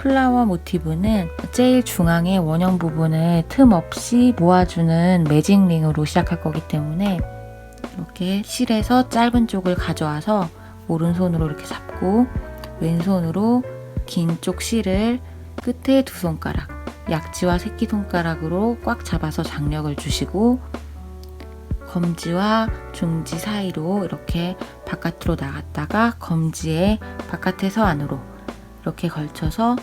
플라워 모티브는 제일 중앙의 원형 부분을 틈 없이 모아주는 매직링으로 시작할 거기 때문에 이렇게 실에서 짧은 쪽을 가져와서 오른손으로 이렇게 잡고 왼손으로 긴 쪽 실을 끝에 두 손가락, 약지와 새끼손가락으로 꽉 잡아서 장력을 주시고 검지와 중지 사이로 이렇게 바깥으로 나갔다가 검지에 바깥에서 안으로 이렇게 걸쳐서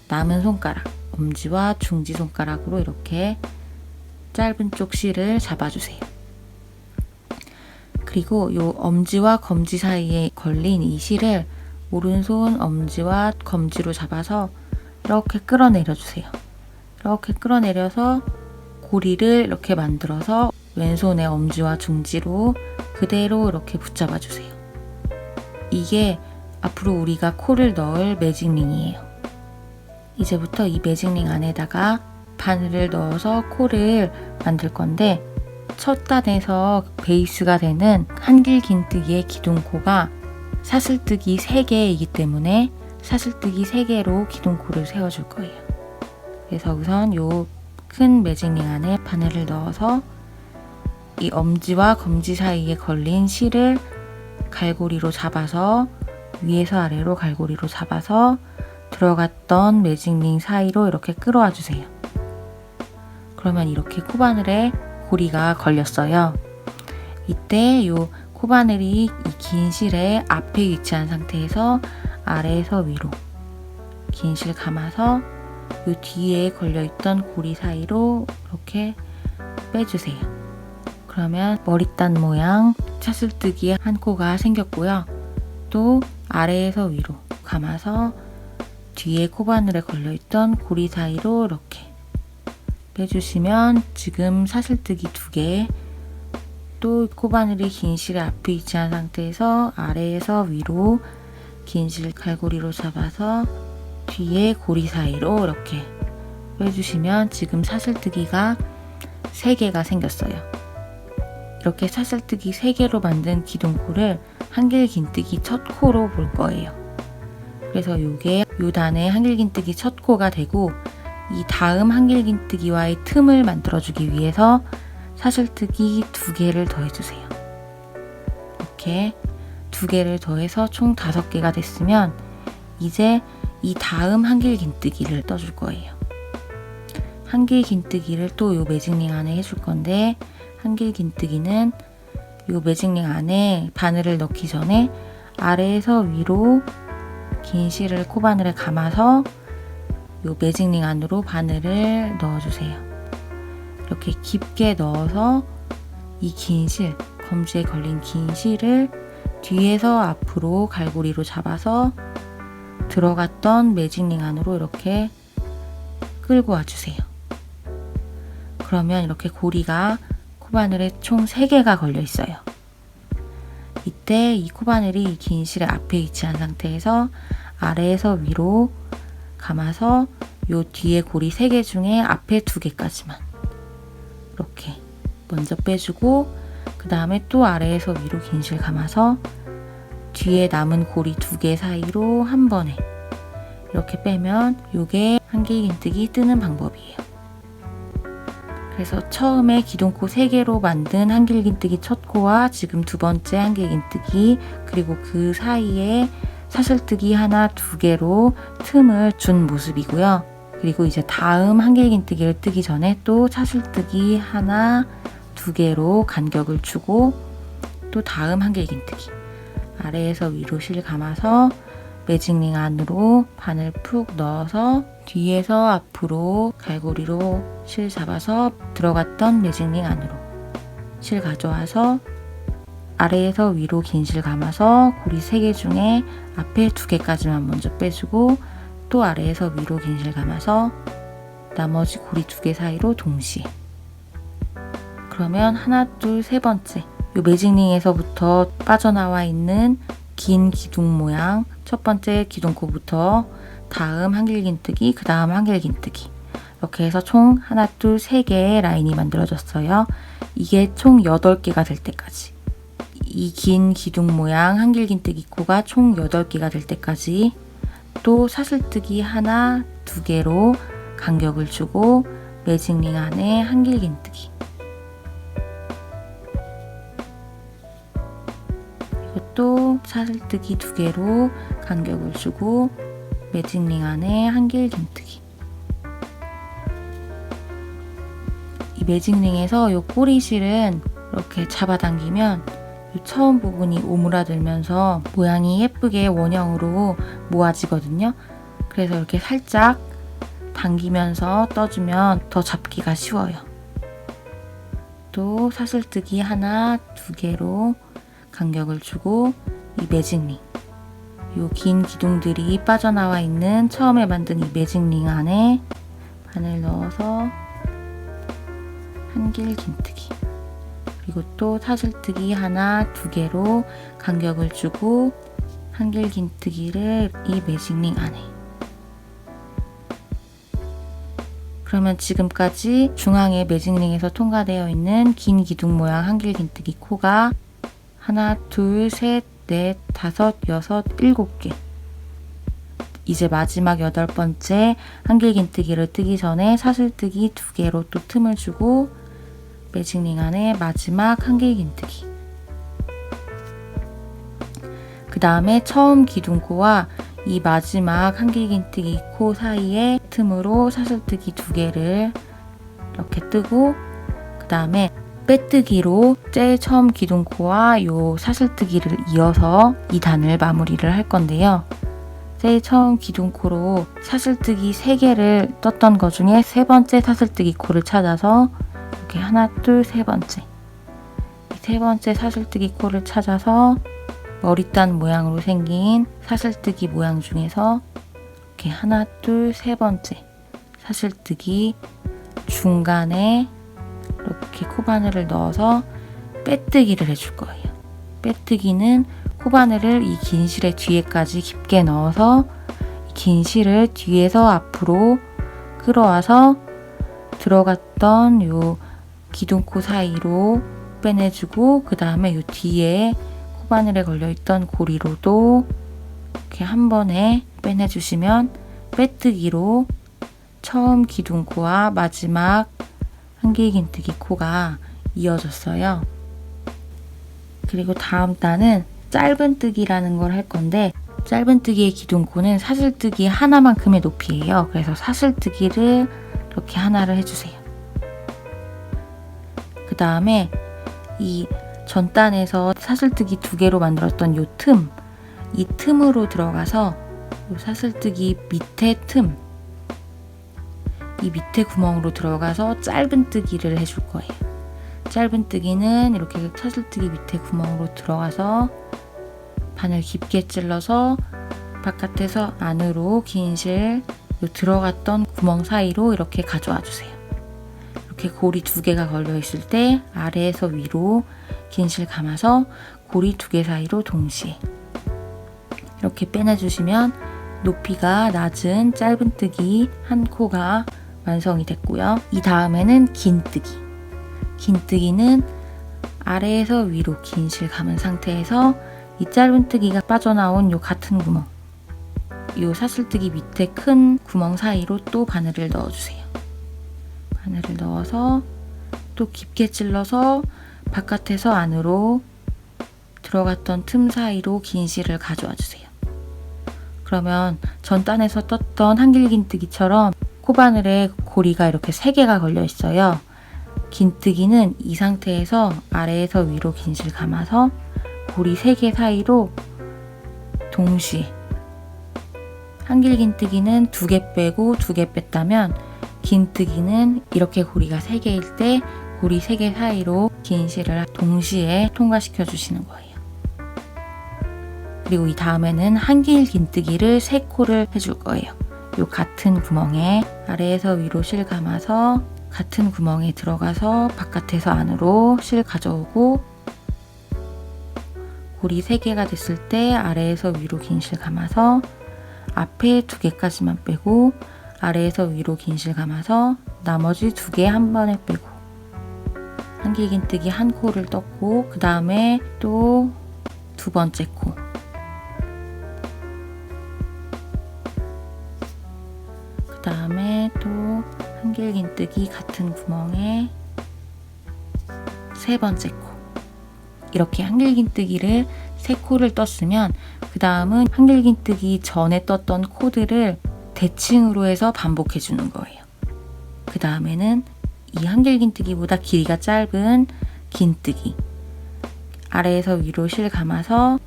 남은 손가락, 엄지와 중지 손가락으로 이렇게 짧은 쪽 실을 잡아주세요. 그리고 이 엄지와 검지 사이에 걸린 이 실을 오른손 엄지와 검지로 잡아서 이렇게 끌어내려 주세요. 이렇게 끌어내려서 고리를 이렇게 만들어서 왼손의 엄지와 중지로 그대로 이렇게 붙잡아 주세요. 이게 앞으로 우리가 코를 넣을 매직링이에요. 이제부터 이 매직링 안에다가 바늘을 넣어서 코를 만들 건데 첫 단에서 베이스가 되는 한길긴뜨기의 기둥코가 사슬뜨기 3개이기 때문에 사슬뜨기 3개로 기둥코를 세워줄 거예요. 그래서 우선 요 큰 매직링 안에 바늘을 넣어서 이 엄지와 검지 사이에 걸린 실을 갈고리로 잡아서 위에서 아래로 갈고리로 잡아서 들어갔던 매직링 사이로 이렇게 끌어와 주세요. 그러면 이렇게 코바늘에 고리가 걸렸어요. 이때 이 코바늘이 이 긴 실의 앞에 위치한 상태에서 아래에서 위로 긴 실 감아서 이 뒤에 걸려있던 고리 사이로 이렇게 빼주세요. 그러면 머리단 모양 사슬뜨기의 한 코가 생겼고요. 또 아래에서 위로 감아서 뒤에 코바늘에 걸려있던 고리 사이로 이렇게 빼주시면 지금 사슬뜨기 2개, 또 코바늘이 긴 실의 앞에 위치한 상태에서 아래에서 위로 긴 실 갈고리로 잡아서 뒤에 고리 사이로 이렇게 빼주시면 지금 사슬뜨기가 3개가 생겼어요. 이렇게 사슬뜨기 3개로 만든 기둥코를 한길긴뜨기 첫 코로 볼 거예요. 그래서 이게 요 단의 한길긴뜨기 첫 코가 되고 이 다음 한길긴뜨기와의 틈을 만들어주기 위해서 사슬뜨기 2개를 더해주세요. 이렇게 2개를 더해서 총 5개가 됐으면 이제 이 다음 한길긴뜨기를 떠줄 거예요. 한길긴뜨기를 또 요 매직링 안에 해줄 건데 한길긴뜨기는 요 매직링 안에 바늘을 넣기 전에 아래에서 위로 긴 실을 코바늘에 감아서 요 매직링 안으로 바늘을 넣어주세요. 이렇게 깊게 넣어서 이 긴 실, 검지에 걸린 긴 실을 뒤에서 앞으로 갈고리로 잡아서 들어갔던 매직링 안으로 이렇게 끌고 와주세요. 그러면 이렇게 고리가 코바늘에 총 3개가 걸려 있어요. 이때 이 코바늘이 긴 실의 앞에 위치한 상태에서 아래에서 위로 감아서 요 뒤에 고리 3개 중에 앞에 2개까지만 이렇게 먼저 빼주고 그 다음에 또 아래에서 위로 긴 실 감아서 뒤에 남은 고리 2개 사이로 한 번에 이렇게 빼면 요게 한길긴뜨기 뜨는 방법이에요. 그래서 처음에 기둥코 3개로 만든 한길긴뜨기 첫 코와 지금 두 번째 한길긴뜨기 그리고 그 사이에 사슬뜨기 하나 2개로 틈을 준 모습이고요. 그리고 이제 다음 한길긴뜨기를 뜨기 전에 또 사슬뜨기 하나 2개로 간격을 주고 또 다음 한길긴뜨기 아래에서 위로 실 감아서 매직링 안으로 바늘 푹 넣어서 뒤에서 앞으로 갈고리로 실 잡아서 들어갔던 매직링 안으로 실 가져와서 아래에서 위로 긴 실 감아서 고리 3개 중에 앞에 2개까지만 먼저 빼주고 또 아래에서 위로 긴 실 감아서 나머지 고리 2개 사이로 동시에 그러면 하나, 둘, 세 번째 요 매직링에서부터 빠져나와 있는 긴 기둥 모양 첫 번째 기둥코부터 다음 한길긴뜨기 그 다음 한길긴뜨기 이렇게 해서 총 하나, 둘, 세 개의 라인이 만들어졌어요. 이게 총 8개가 될 때까지 이 긴 기둥 모양 한길긴뜨기 코가 총 8개가 될 때까지 또 사슬뜨기 하나, 두 개로 간격을 주고 매직링 안에 한길긴뜨기. 이것도 사슬뜨기 두 개로 간격을 주고 매직링 안에 한길긴뜨기. 이 매직링에서 이 꼬리실은 이렇게 잡아당기면 이 처음 부분이 오므라들면서 모양이 예쁘게 원형으로 모아지거든요. 그래서 이렇게 살짝 당기면서 떠주면 더 잡기가 쉬워요. 또 사슬뜨기 하나, 두 개로 간격을 주고 이 매직링, 이 긴 기둥들이 빠져나와 있는 처음에 만든 이 매직링 안에 바늘 넣어서 한길긴뜨기. 그리고 또 사슬뜨기 하나, 두 개로 간격을 주고 한길긴뜨기를 이 매직링 안에. 그러면 지금까지 중앙에 매직링에서 통과되어 있는 긴 기둥 모양 한길긴뜨기 코가 하나, 둘, 셋, 넷, 다섯, 여섯, 일곱 개. 이제 마지막 8번째 한길긴뜨기를 뜨기 전에 사슬뜨기 두 개로 또 틈을 주고 매직링 안에 마지막 한길긴뜨기. 그 다음에 처음 기둥코와 이 마지막 한길긴뜨기 코 사이에 틈으로 사슬뜨기 두 개를 이렇게 뜨고, 그 다음에 빼뜨기로 제일 처음 기둥코와 요 사슬뜨기를 이어서 이 단을 마무리를 할 건데요. 제일 처음 기둥코로 사슬뜨기 3개를 떴던 것 중에 세 번째 사슬뜨기 코를 찾아서 이렇게 하나, 둘, 세 번째. 이 세 번째 사슬뜨기 코를 찾아서 머리단 모양으로 생긴 사슬뜨기 모양 중에서 이렇게 하나, 둘, 세 번째 사슬뜨기 중간에 이렇게 코바늘을 넣어서 빼뜨기를 해줄 거예요. 빼뜨기는 코바늘을 이 긴 실의 뒤에까지 깊게 넣어서 긴 실을 뒤에서 앞으로 끌어와서 들어갔던 요 기둥코 사이로 빼내주고, 그 다음에 요 뒤에 코바늘에 걸려있던 고리로도 이렇게 한 번에 빼내주시면 빼뜨기로 처음 기둥코와 마지막 한길긴뜨기 코가 이어졌어요. 그리고 다음 단은 짧은뜨기라는 걸 할 건데, 짧은뜨기의 기둥코는 사슬뜨기 하나만큼의 높이예요. 그래서 사슬뜨기를 이렇게 하나를 해주세요. 그 다음에 이 전단에서 사슬뜨기 두 개로 만들었던 요 틈, 이 틈으로 들어가서 요 사슬뜨기 밑에 틈, 이 밑에 구멍으로 들어가서 짧은뜨기를 해줄 거예요. 짧은뜨기는 이렇게 사슬뜨기 밑에 구멍으로 들어가서 바늘 깊게 찔러서 바깥에서 안으로 긴 실 들어갔던 구멍 사이로 이렇게 가져와 주세요. 이렇게 고리 두 개가 걸려 있을 때 아래에서 위로 긴 실 감아서 고리 두 개 사이로 동시에 이렇게 빼내주시면 높이가 낮은 짧은뜨기 한 코가 완성이 됐고요. 이 다음에는 긴뜨기. 긴뜨기는 아래에서 위로 긴 실 감은 상태에서 이 짧은뜨기가 빠져나온 요 같은 구멍, 요 사슬뜨기 밑에 큰 구멍 사이로 또 바늘을 넣어주세요. 바늘을 넣어서 또 깊게 찔러서 바깥에서 안으로 들어갔던 틈 사이로 긴 실을 가져와 주세요. 그러면 전단에서 떴던 한길긴뜨기처럼 코바늘에 고리가 이렇게 3개가 걸려 있어요. 긴뜨기는 이 상태에서 아래에서 위로 긴 실 감아서 고리 3개 사이로 동시에, 한길긴뜨기는 2개 빼고 2개 뺐다면 긴뜨기는 이렇게 고리가 3개일 때 고리 3개 사이로 긴 실을 동시에 통과시켜 주시는 거예요. 그리고 이 다음에는 한길긴뜨기를 3코를 해줄 거예요. 요 같은 구멍에 아래에서 위로 실 감아서 같은 구멍에 들어가서 바깥에서 안으로 실 가져오고, 고리 3개가 됐을 때 아래에서 위로 긴 실 감아서 앞에 2개까지만 빼고 아래에서 위로 긴 실 감아서 나머지 2개 한 번에 빼고 한길긴뜨기 한 코를 떴고, 그 다음에 또 두 번째 코, 그 다음에 또 한길긴뜨기 같은 구멍에 세 번째 코. 이렇게 한길긴뜨기를 세 코를 떴으면 그 다음은 한길긴뜨기 전에 떴던 코들을 대칭으로 해서 반복해 주는 거예요. 그 다음에는 이 한길긴뜨기보다 길이가 짧은 긴뜨기, 아래에서 위로 실 감아서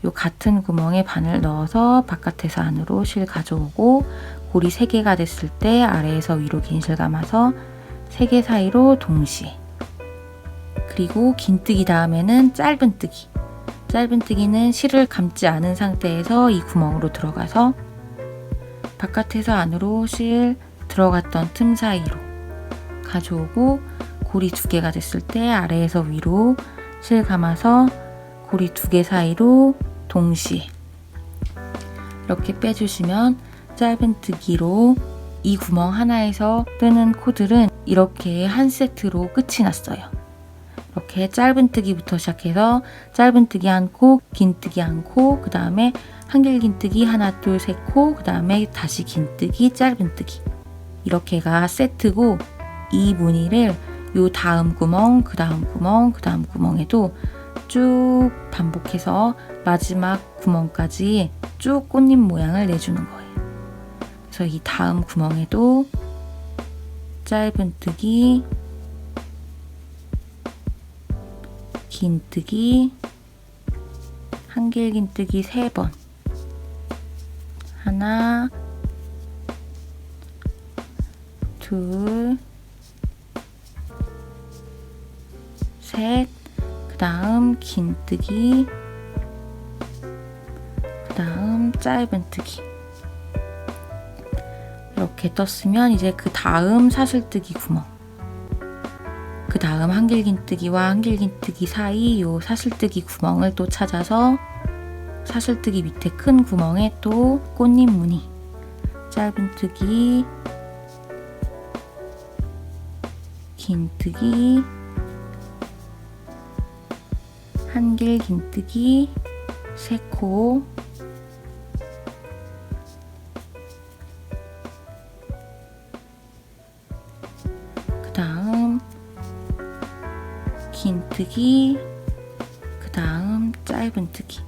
요 같은 구멍에 바늘 넣어서 바깥에서 안으로 실 가져오고, 고리 3개가 됐을 때 아래에서 위로 긴 실 감아서 3개 사이로 동시에. 그리고 긴뜨기 다음에는 짧은뜨기. 짧은뜨기는 실을 감지 않은 상태에서 이 구멍으로 들어가서 바깥에서 안으로 실 들어갔던 틈 사이로 가져오고, 고리 2개가 됐을 때 아래에서 위로 실 감아서 고리 2개 사이로 동시에 이렇게 빼주시면 짧은뜨기로 이 구멍 하나에서 뜨는 코들은 이렇게 한 세트로 끝이 났어요. 이렇게 짧은뜨기부터 시작해서 짧은뜨기 1코, 긴뜨기 1코, 그 다음에 한길긴뜨기 하나, 둘, 셋 코, 그 다음에 다시 긴뜨기, 짧은뜨기. 이렇게가 세트고, 이 무늬를 요 다음 구멍, 그 다음 구멍, 그 다음 구멍에도 쭉 반복해서 마지막 구멍까지 쭉 꽃잎 모양을 내주는 거예요. 그래서 이 다음 구멍에도 짧은뜨기, 긴뜨기, 한길긴뜨기 3번, 하나, 둘, 셋, 그 다음 긴뜨기, 그 다음 짧은뜨기. 이렇게 떴으면 이제 그 다음 사슬뜨기 구멍, 그 다음 한길긴뜨기와 한길긴뜨기 사이 요 사슬뜨기 구멍을 또 찾아서 사슬뜨기 밑에 큰 구멍에 또 꽃잎 무늬, 짧은뜨기, 긴뜨기, 한길긴뜨기 3코, 그 다음 긴뜨기, 그 다음 짧은뜨기.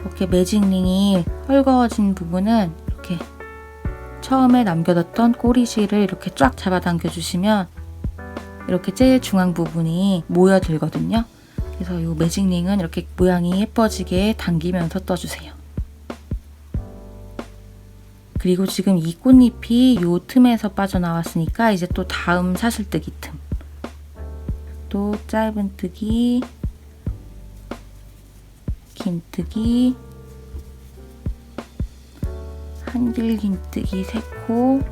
이렇게 매직링이 헐거워진 부분은 이렇게 처음에 남겨뒀던 꼬리실을 이렇게 쫙 잡아당겨 주시면 이렇게 제일 중앙 부분이 모여들거든요. 그래서 이 매직링은 이렇게 모양이 예뻐지게 당기면서 떠주세요. 그리고 지금 이 꽃잎이 이 틈에서 빠져나왔으니까 이제 또 다음 사슬뜨기 틈, 또 짧은뜨기, 긴뜨기, 한길긴뜨기 3코,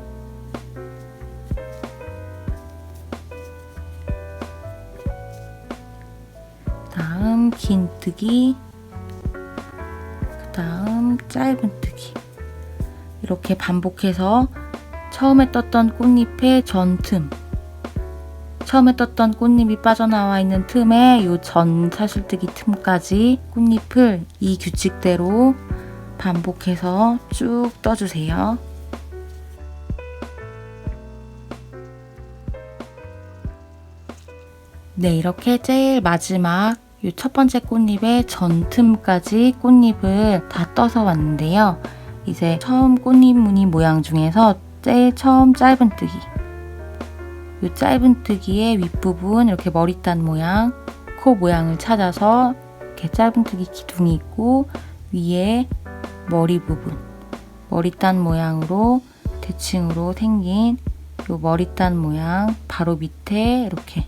다음 긴뜨기, 그 다음 짧은뜨기. 이렇게 반복해서 처음에 떴던 꽃잎의 전틈, 처음에 떴던 꽃잎이 빠져나와 있는 틈에 요 전 사슬뜨기 틈까지 꽃잎을 이 규칙대로 반복해서 쭉 떠주세요. 네, 이렇게 제일 마지막 이 첫 번째 꽃잎의 전틈까지 꽃잎을 다 떠서 왔는데요. 이제 처음 꽃잎 무늬 모양 중에서 제일 처음 짧은뜨기, 이 짧은뜨기의 윗부분 이렇게 머리단 모양, 코 모양을 찾아서 이렇게 짧은뜨기 기둥이 있고 위에 머리 부분, 머리단 모양으로 대칭으로 생긴 이 머리단 모양 바로 밑에 이렇게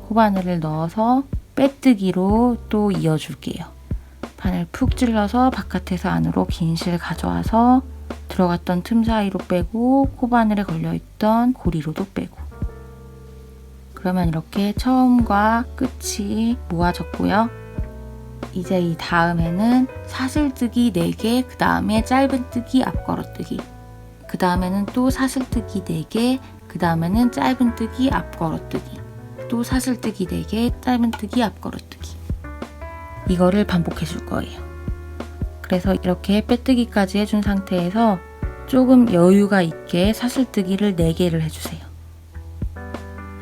코바늘을 넣어서 빼뜨기로 또 이어줄게요. 바늘 푹 찔러서 바깥에서 안으로 긴 실 가져와서 들어갔던 틈 사이로 빼고 코바늘에 걸려있던 고리로도 빼고. 그러면 이렇게 처음과 끝이 모아졌고요. 이제 이 다음에는 사슬뜨기 4개, 그 다음에 짧은뜨기 앞걸어뜨기, 그 다음에는 또 사슬뜨기 4개, 그 다음에는 짧은뜨기 앞걸어뜨기, 또 사슬뜨기 4개, 짧은뜨기 앞걸어뜨기. 이거를 반복해 줄 거예요. 그래서 이렇게 빼뜨기까지 해준 상태에서 조금 여유가 있게 사슬뜨기를 4개를 해주세요.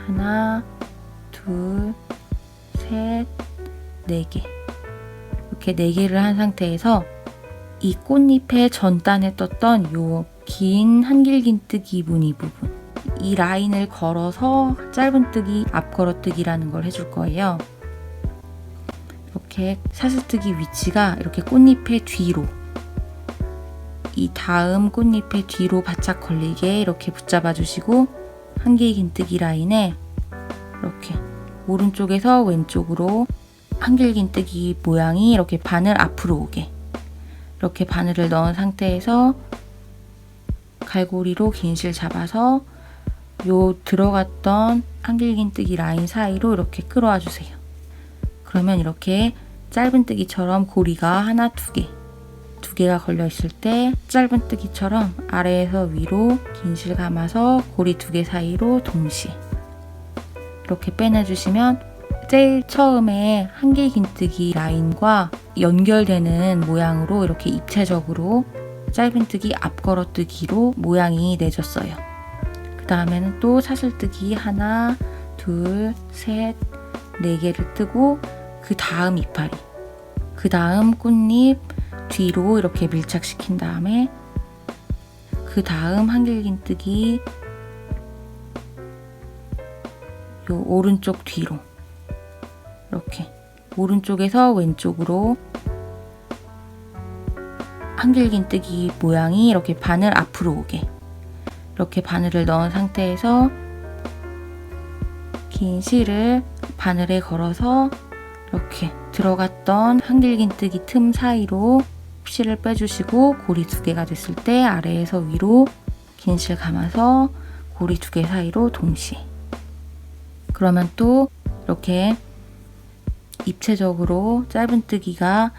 하나, 둘, 셋, 4개. 이렇게 4개를 한 상태에서 이 꽃잎의 전단에 떴던 요 긴 한길긴뜨기 무늬 부분, 이 라인을 걸어서 짧은뜨기, 앞걸어뜨기라는 걸 해줄 거예요. 이렇게 사슬뜨기 위치가 이렇게 꽃잎의 뒤로, 이 다음 꽃잎의 뒤로 바짝 걸리게 이렇게 붙잡아 주시고 한길긴뜨기 라인에 이렇게 오른쪽에서 왼쪽으로 한길긴뜨기 모양이 이렇게 바늘 앞으로 오게, 이렇게 바늘을 넣은 상태에서 갈고리로 긴 실 잡아서 요 들어갔던 한길긴뜨기 라인 사이로 이렇게 끌어와 주세요. 그러면 이렇게 짧은뜨기처럼 고리가 하나, 2개, 2개가 걸려 있을 때 짧은뜨기처럼 아래에서 위로 긴 실 감아서 고리 2개 사이로 동시에 이렇게 빼내주시면 제일 처음에 한길긴뜨기 라인과 연결되는 모양으로 이렇게 입체적으로 짧은뜨기, 앞걸어뜨기로 모양이 내줬어요. 그 다음에는 또 사슬뜨기 하나, 둘, 셋, 4개를 뜨고 그 다음 이파리, 그 다음 꽃잎 뒤로 이렇게 밀착시킨 다음에 그 다음 한길긴뜨기 요 오른쪽 뒤로 이렇게 오른쪽에서 왼쪽으로 한길긴뜨기 모양이 이렇게 바늘 앞으로 오게, 이렇게 바늘을 넣은 상태에서 긴 실을 바늘에 걸어서 이렇게 들어갔던 한길긴뜨기 틈 사이로 실을 빼주시고 고리 2개가 됐을 때 아래에서 위로 긴 실 감아서 고리 2개 사이로 동시에, 그러면 또 이렇게 입체적으로 짧은뜨기가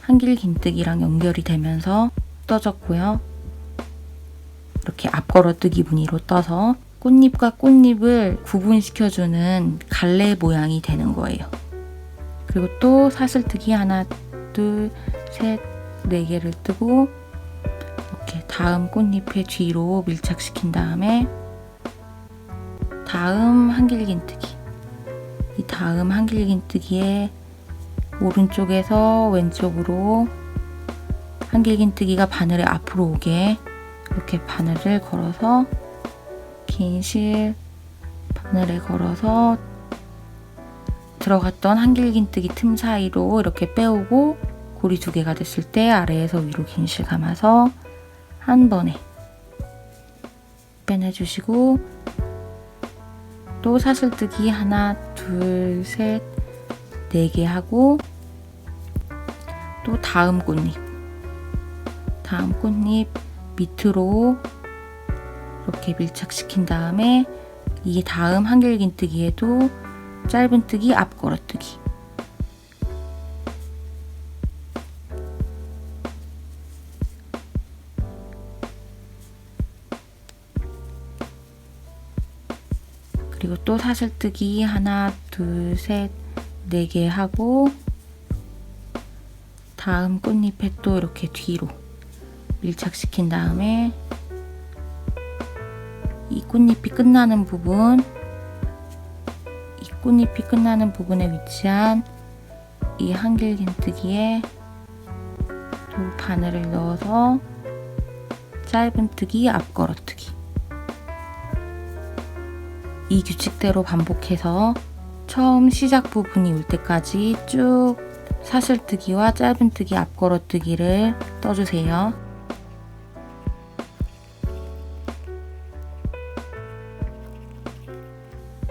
한길긴뜨기랑 연결이 되면서 떠졌고요. 이렇게 앞걸어뜨기 무늬로 떠서 꽃잎과 꽃잎을 구분시켜주는 갈래 모양이 되는 거예요. 그리고 또 사슬뜨기 하나, 둘, 셋, 4개를 뜨고 이렇게 다음 꽃잎의 뒤로 밀착시킨 다음에 다음 한길긴뜨기, 이 다음 한길긴뜨기에 오른쪽에서 왼쪽으로 한길긴뜨기가 바늘에 앞으로 오게 이렇게 바늘을 걸어서 긴 실 바늘에 걸어서 들어갔던 한길긴뜨기 틈 사이로 이렇게 빼오고 고리 2개가 됐을 때 아래에서 위로 긴 실 감아서 한 번에 빼내주시고 또 사슬뜨기 하나, 둘, 셋, 4개 하고 또 다음 꽃잎 밑으로 이렇게 밀착시킨 다음에 이 다음 한길긴뜨기에도 짧은뜨기, 앞걸어뜨기, 그리고 또 사슬뜨기 하나, 둘, 셋, 4개 하고 다음 꽃잎에 또 이렇게 뒤로 밀착시킨 다음에 이 꽃잎이 끝나는 부분에 위치한 이 한길긴뜨기에 또 바늘을 넣어서 짧은뜨기, 앞걸어뜨기, 이 규칙대로 반복해서 처음 시작 부분이 올 때까지 쭉 사슬뜨기와 짧은뜨기, 앞걸어뜨기를 떠주세요.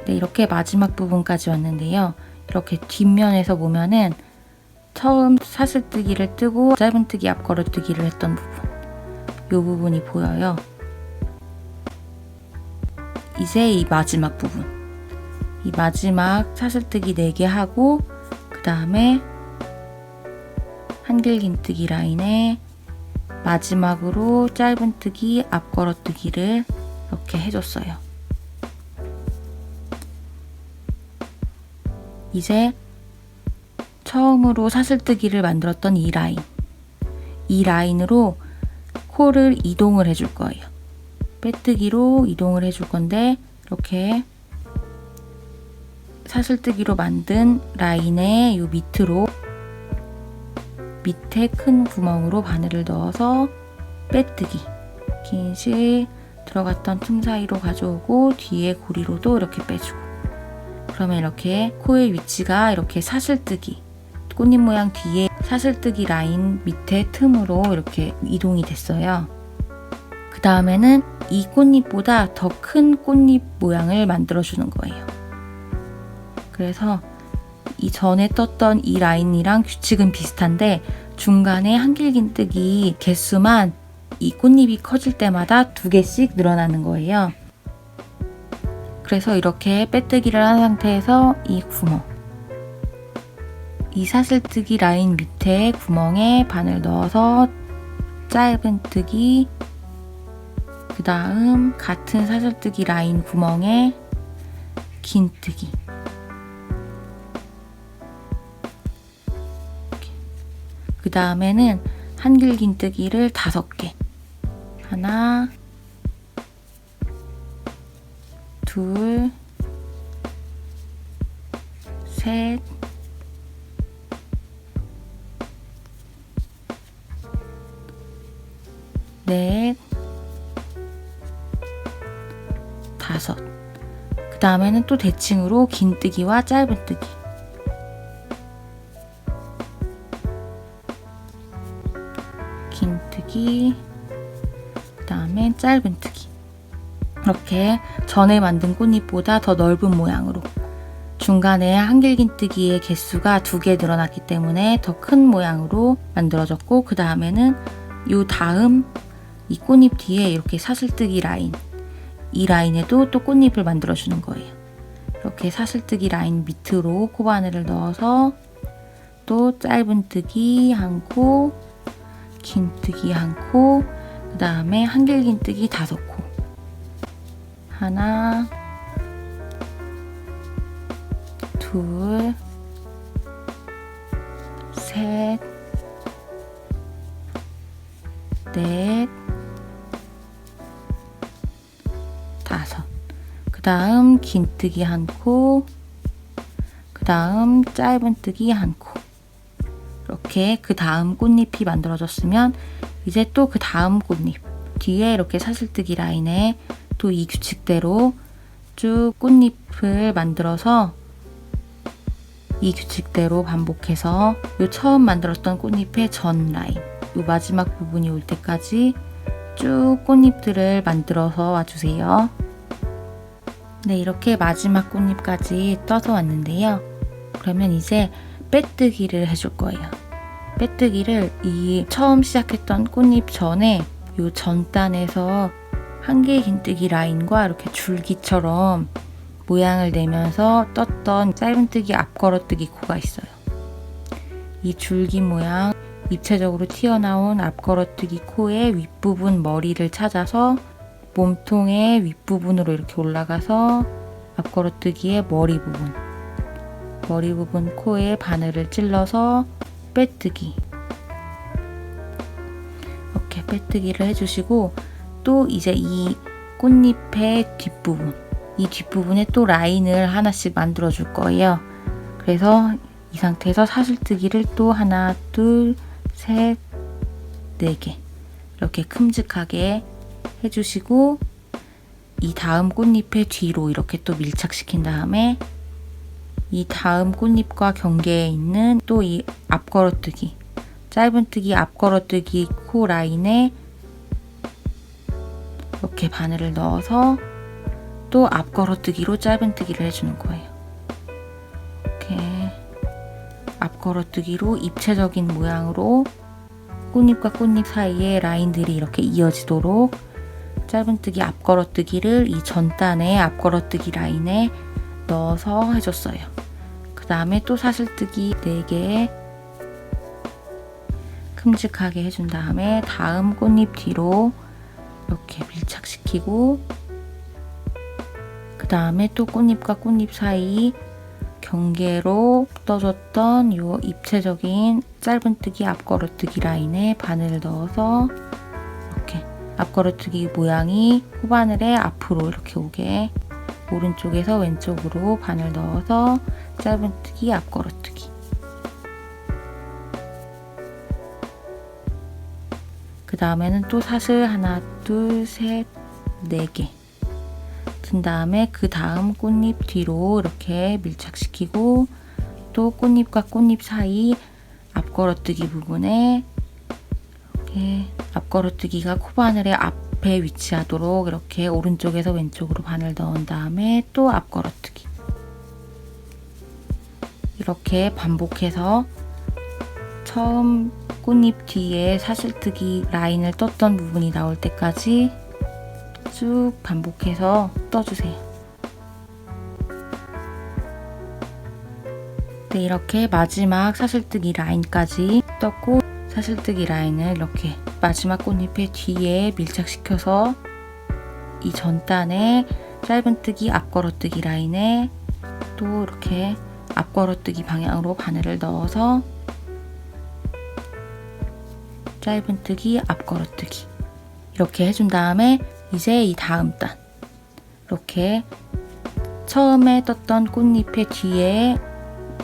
네, 이렇게 마지막 부분까지 왔는데요. 이렇게 뒷면에서 보면은 처음 사슬뜨기를 뜨고 짧은뜨기, 앞걸어뜨기를 했던 부분, 이 부분이 보여요. 이제 이 마지막 부분, 이 마지막 사슬뜨기 4개 하고 그 다음에 한길긴뜨기 라인에 마지막으로 짧은뜨기, 앞걸어뜨기를 이렇게 해줬어요. 이제 처음으로 사슬뜨기를 만들었던 이 이 라인으로 코를 이동을 해줄 거예요. 빼뜨기로 이동을 해줄 건데 이렇게 사슬뜨기로 만든 라인의 요 밑으로 밑에 큰 구멍으로 바늘을 넣어서 빼뜨기 긴실 들어갔던 틈 사이로 가져오고 뒤에 고리로도 이렇게 빼주고 그러면 이렇게 코의 위치가 이렇게 사슬뜨기 꽃잎 모양 뒤에 사슬뜨기 라인 밑에 틈으로 이렇게 이동이 됐어요. 그 다음에는 이 꽃잎보다 더 큰 꽃잎 모양을 만들어 주는 거예요. 그래서 이 전에 떴던 이 라인이랑 규칙은 비슷한데 중간에 한길긴뜨기 개수만 이 꽃잎이 커질 때마다 2개씩 늘어나는 거예요. 그래서 이렇게 빼뜨기를 한 상태에서 이 구멍, 이 사슬뜨기 라인 밑에 구멍에 바늘 넣어서 짧은뜨기, 그 다음 같은 사슬뜨기 라인 구멍에 긴뜨기, 그 다음에는 한길긴뜨기를 5개, 하나, 둘, 셋, 넷, 5. 그 다음에는 또 대칭으로 긴뜨기와 짧은뜨기, 긴뜨기, 그 다음에 짧은뜨기. 이렇게 전에 만든 꽃잎보다 더 넓은 모양으로 중간에 한길긴뜨기의 개수가 2개 늘어났기 때문에 더 큰 모양으로 만들어졌고 그 다음에는 요 다음 이 꽃잎 뒤에 이렇게 사슬뜨기 라인, 이 라인에도 또 꽃잎을 만들어 주는 거예요. 이렇게 사슬뜨기 라인 밑으로 코바늘을 넣어서 또 짧은뜨기 1코, 긴뜨기 1코, 그 다음에 한길긴뜨기 5코, 하나, 둘, 셋, 넷, 5. 그 다음 긴뜨기 1코, 그 다음 짧은뜨기 1코. 이렇게 그 다음 꽃잎이 만들어졌으면 이제 또 그 다음 꽃잎 뒤에 이렇게 사슬뜨기 라인에 또 이 규칙대로 쭉 꽃잎을 만들어서 이 규칙대로 반복해서 요 처음 만들었던 꽃잎의 전 라인, 요 마지막 부분이 올 때까지 쭉 꽃잎들을 만들어서 와주세요. 네, 이렇게 마지막 꽃잎까지 떠서 왔는데요. 그러면 이제 빼뜨기를 해줄 거예요. 빼뜨기를 이 처음 시작했던 꽃잎 전에 요 전단에서 한길긴뜨기 라인과 이렇게 줄기처럼 모양을 내면서 떴던 짧은뜨기 앞걸어뜨기 코가 있어요. 이 줄기 모양 입체적으로 튀어나온 앞걸어뜨기 코의 윗부분 머리를 찾아서 몸통의 윗부분으로 이렇게 올라가서 앞걸어뜨기의 머리 부분 코에 바늘을 찔러서 빼뜨기, 이렇게 빼뜨기를 해주시고 또 이제 이 꽃잎의 뒷부분, 이 뒷부분에 또 라인을 하나씩 만들어 줄 거예요. 그래서 이 상태에서 사슬뜨기를 또 하나, 둘, 셋, 4개 이렇게 큼직하게 해주시고 이 다음 꽃잎의 뒤로 이렇게 또 밀착시킨 다음에 이 다음 꽃잎과 경계에 있는 또 이 앞걸어뜨기, 짧은뜨기 앞걸어뜨기 코 라인에 이렇게 바늘을 넣어서 또 앞걸어뜨기로 짧은뜨기를 해주는 거예요. 이렇게 앞걸어뜨기로 입체적인 모양으로 꽃잎과 꽃잎 사이에 라인들이 이렇게 이어지도록 짧은뜨기 앞걸어뜨기를 이 전단의 앞걸어뜨기 라인에 넣어서 해줬어요. 그 다음에 또 사슬뜨기 4개 큼직하게 해준 다음에 다음 꽃잎 뒤로 이렇게 밀착시키고 그 다음에 또 꽃잎과 꽃잎 사이 경계로 떠줬던 이 입체적인 짧은뜨기 앞걸어뜨기 라인에 바늘을 넣어서 이렇게 앞걸어뜨기 모양이 코바늘의 앞으로 이렇게 오게 오른쪽에서 왼쪽으로 바늘 넣어서 짧은뜨기 앞걸어뜨기. 그 다음에는 또 사슬 하나, 둘, 셋, 네 개 든 다음에 그 다음 꽃잎 뒤로 이렇게 밀착시키고 또 꽃잎과 꽃잎 사이 앞걸어뜨기 부분에 이렇게 앞걸어뜨기가 코바늘의 앞에 위치하도록 이렇게 오른쪽에서 왼쪽으로 바늘 넣은 다음에 또 앞걸어뜨기. 이렇게 반복해서 처음 꽃잎 뒤에 사슬뜨기 라인을 떴던 부분이 나올 때까지 쭉 반복해서 떠주세요. 네, 이렇게 마지막 사슬뜨기 라인까지 떴고 사슬뜨기 라인을 이렇게 마지막 꽃잎의 뒤에 밀착시켜서 이 전단에 짧은뜨기 앞걸어뜨기 라인에 또 이렇게 앞걸어뜨기 방향으로 바늘을 넣어서 짧은뜨기 앞걸어뜨기 이렇게 해준 다음에 이제 이 다음 단 이렇게 처음에 떴던 꽃잎의 뒤에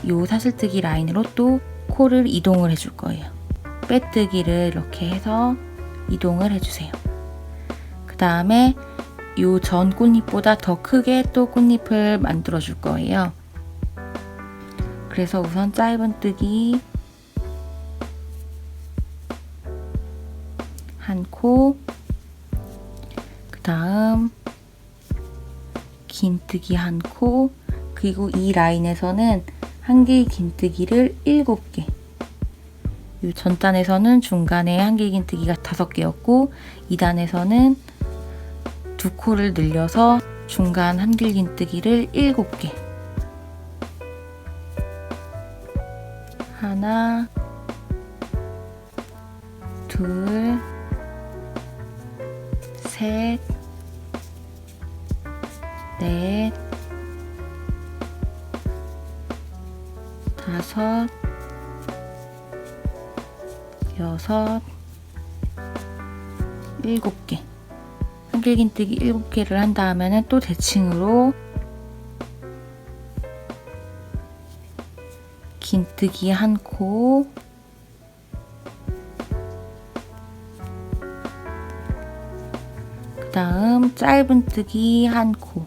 요 사슬뜨기 라인으로 또 코를 이동을 해줄 거예요. 빼뜨기를 이렇게 해서 이동을 해주세요. 그 다음에 요 전 꽃잎보다 더 크게 또 꽃잎을 만들어 줄 거예요. 그래서 우선 짧은뜨기 한 코, 그 다음 긴뜨기 한 코, 그리고 이 라인에서는 한 개의 긴뜨기를 7개, 이 전단에서는 중간에 한 개의 긴뜨기가 5개였고 2단에서는 2코를 늘려서 중간 한 개의 긴뜨기를 7개, 하나, 둘, 셋, 넷, 다섯, 여섯, 7개. 한길긴뜨기 7개를 한 다음에는 또 대칭으로 긴뜨기 한 코, 그 다음 짧은뜨기 한 코,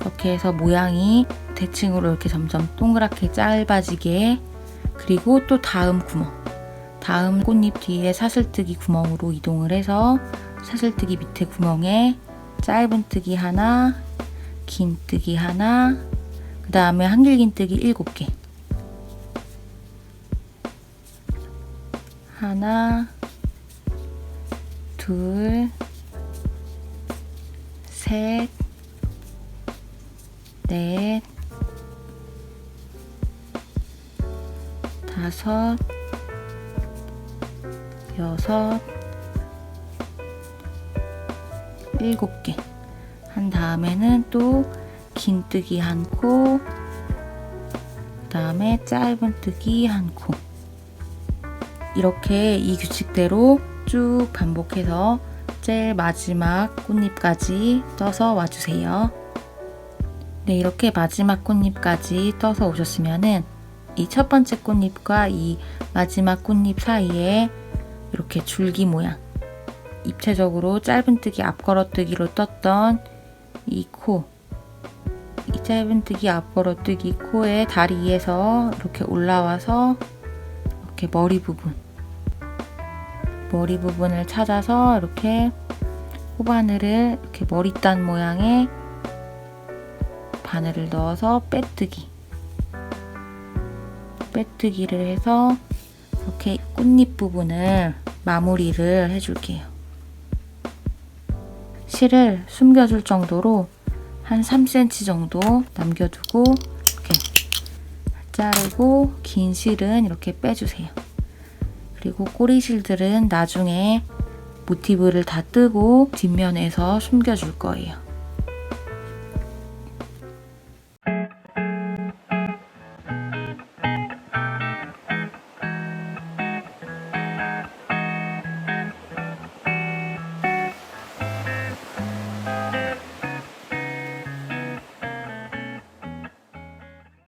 이렇게 해서 모양이 대칭으로 이렇게 점점 동그랗게 짧아지게, 그리고 또 다음 구멍, 다음 꽃잎 뒤에 사슬뜨기 구멍으로 이동을 해서 사슬뜨기 밑에 구멍에 짧은뜨기 하나, 긴뜨기 하나, 그 다음에 한길긴뜨기 7개, 하나, 둘, 셋, 넷, 다섯, 여섯, 7개 한 다음에는 또 긴뜨기 한 코, 그 다음에 짧은뜨기 한 코, 이렇게 이 규칙대로 쭉 반복해서 제일 마지막 꽃잎까지 떠서 와주세요. 네, 이렇게 마지막 꽃잎까지 떠서 오셨으면은 이 첫 번째 꽃잎과 이 마지막 꽃잎 사이에 이렇게 줄기 모양, 입체적으로 짧은뜨기 앞걸어뜨기로 떴던 이 코, 이 짧은뜨기 앞걸어뜨기 코의 다리에서 이렇게 올라와서 이렇게 머리 부분을 찾아서 이렇게 코바늘을 이렇게 머리단 모양의 바늘을 넣어서 빼뜨기를 해서 이렇게 꽃잎 부분을 마무리를 해줄게요. 실을 숨겨줄 정도로 한 3cm 정도 남겨두고 이렇게 자르고, 긴 실은 이렇게 빼주세요. 그리고 꼬리실들은 나중에 모티브를 다 뜨고 뒷면에서 숨겨줄 거예요.